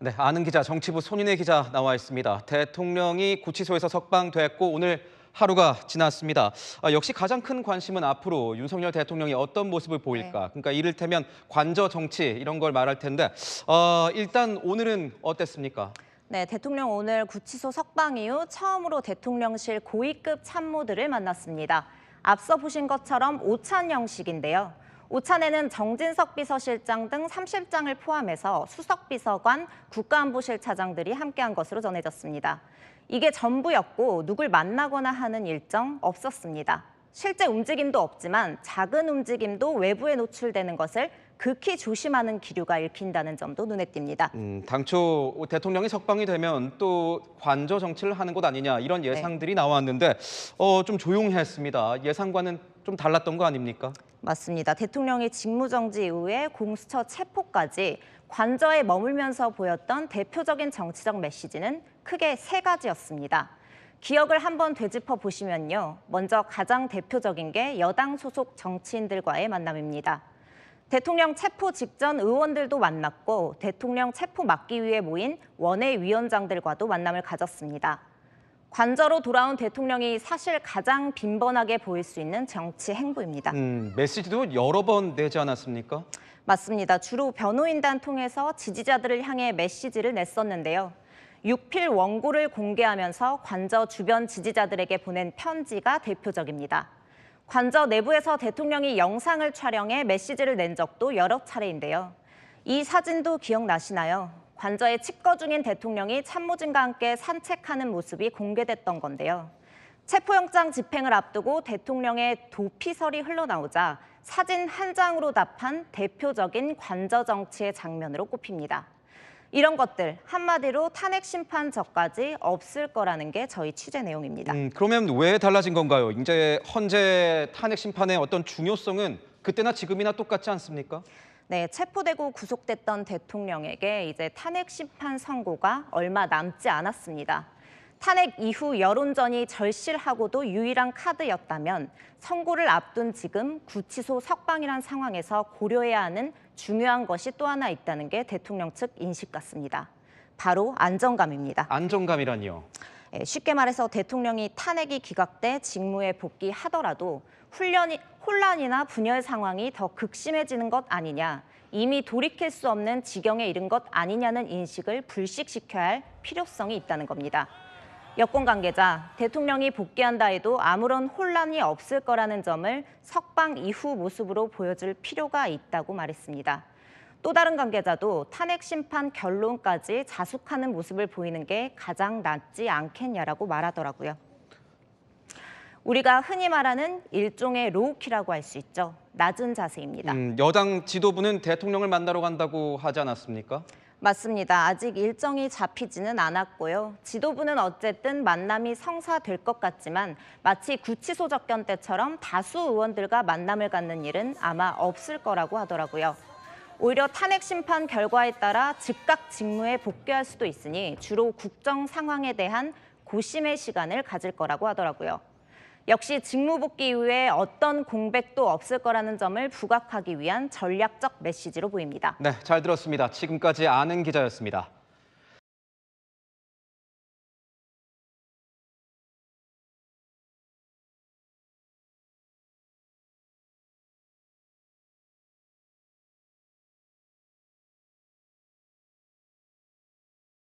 네, 아는 기자, 정치부 손인혜 기자 나와 있습니다. 대통령이 구치소에서 석방됐고 오늘 하루가 지났습니다. 역시 가장 큰 관심은 앞으로 윤석열 대통령이 어떤 모습을 네. 보일까? 그러니까 이를테면 관저 정치 이런 걸 말할 텐데 일단 오늘은 어땠습니까? 네, 대통령 오늘 구치소 석방 이후 처음으로 대통령실 고위급 참모들을 만났습니다. 앞서 보신 것처럼 오찬 형식인데요. 오찬에는 정진석 비서실장 등 30장을 포함해서 수석비서관, 국가안보실 차장들이 함께한 것으로 전해졌습니다. 이게 전부였고 누굴 만나거나 하는 일정 없었습니다. 실제 움직임도 없지만 작은 움직임도 외부에 노출되는 것을 극히 조심하는 기류가 읽힌다는 점도 눈에 띕니다. 당초 대통령이 석방이 되면 또 관저 정치를 하는 것 아니냐 이런 예상들이 나왔는데 좀 조용했습니다. 예상과는 좀 달랐던 거 아닙니까? 맞습니다. 대통령이 직무정지 이후에 공수처 체포까지 관저에 머물면서 보였던 대표적인 정치적 메시지는 크게 세 가지였습니다. 기억을 한번 되짚어 보시면요. 먼저 가장 대표적인 게 여당 소속 정치인들과의 만남입니다. 대통령 체포 직전 의원들도 만났고 대통령 체포 막기 위해 모인 원외위원장들과도 만남을 가졌습니다. 관저로 돌아온 대통령이 사실 가장 빈번하게 보일 수 있는 정치 행보입니다. 메시지도 여러 번 내지 않았습니까? 맞습니다. 주로 변호인단 통해서 지지자들을 향해 메시지를 냈었는데요. 6필 원고를 공개하면서 관저 주변 지지자들에게 보낸 편지가 대표적입니다. 관저 내부에서 대통령이 영상을 촬영해 메시지를 낸 적도 여러 차례인데요. 이 사진도 기억나시나요? 관저에 칩거 중인 대통령이 참모진과 함께 산책하는 모습이 공개됐던 건데요. 체포영장 집행을 앞두고 대통령의 도피설이 흘러나오자 사진 한 장으로 답한 대표적인 관저 정치의 장면으로 꼽힙니다. 이런 것들 한마디로 탄핵 심판 전까지 없을 거라는 게 저희 취재 내용입니다. 그러면 왜 달라진 건가요? 이제 헌재 탄핵 심판의 어떤 중요성은 그때나 지금이나 똑같지 않습니까? 네, 체포되고 구속됐던 대통령에게 이제 탄핵 심판 선고가 얼마 남지 않았습니다. 탄핵 이후 여론전이 절실하고도 유일한 카드였다면 선고를 앞둔 지금 구치소 석방이란 상황에서 고려해야 하는 중요한 것이 또 하나 있다는 게 대통령 측 인식 같습니다. 바로 안정감입니다. 안정감이라니요? 쉽게 말해서 대통령이 탄핵이 기각돼 직무에 복귀하더라도 혼란이나 분열 상황이 더 극심해지는 것 아니냐, 이미 돌이킬 수 없는 지경에 이른 것 아니냐는 인식을 불식시켜야 할 필요성이 있다는 겁니다. 여권 관계자, 대통령이 복귀한다 해도 아무런 혼란이 없을 거라는 점을 석방 이후 모습으로 보여줄 필요가 있다고 말했습니다. 또 다른 관계자도 탄핵 심판 결론까지 자숙하는 모습을 보이는 게 가장 낫지 않겠냐라고 말하더라고요. 우리가 흔히 말하는 일종의 로우키라고 할 수 있죠. 낮은 자세입니다. 여당 지도부는 대통령을 만나러 간다고 하지 않았습니까? 맞습니다. 아직 일정이 잡히지는 않았고요. 지도부는 어쨌든 만남이 성사될 것 같지만 마치 구치소 접견 때처럼 다수 의원들과 만남을 갖는 일은 아마 없을 거라고 하더라고요. 오히려 탄핵 심판 결과에 따라 즉각 직무에 복귀할 수도 있으니 주로 국정 상황에 대한 고심의 시간을 가질 거라고 하더라고요. 역시 직무 복귀 이후에 어떤 공백도 없을 거라는 점을 부각하기 위한 전략적 메시지로 보입니다. 네, 잘 들었습니다. 지금까지 아는 기자였습니다.